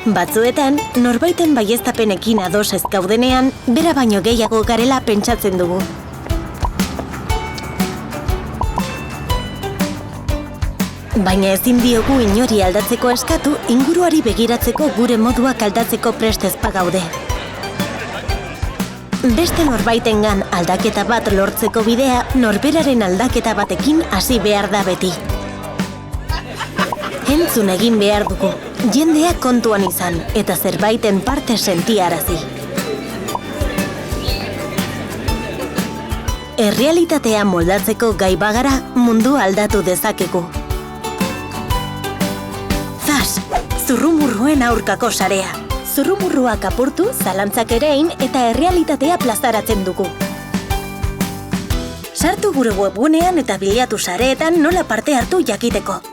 Batzuetan, norbaiten baieztapenekin ados ez gaudenean, bera baino gehiago garela pentsatzen dugu. Baina ezin diogu inori aldatzeko eskatu, inguruari begiratzeko gure moduak aldatzeko prest ez bagaude. Beste norbaitengan aldaketa bat lortzeko bidea, norberaren aldaketa batekin hasi behar da beti. Entzun egin behar dugu, jendeak kontuan izan eta zerbaiten parte sentiarazi. Errealitatea moldatzeko gai bagara mundu aldatu dezakegu. Zas, zurrumurruen aurkako sarea. Zurrumurruak apurtu, zalantzak erein eta errealitatea plazaratzen dugu. Sartu gure webgunean eta bilatu sareetan nola parte hartu jakiteko.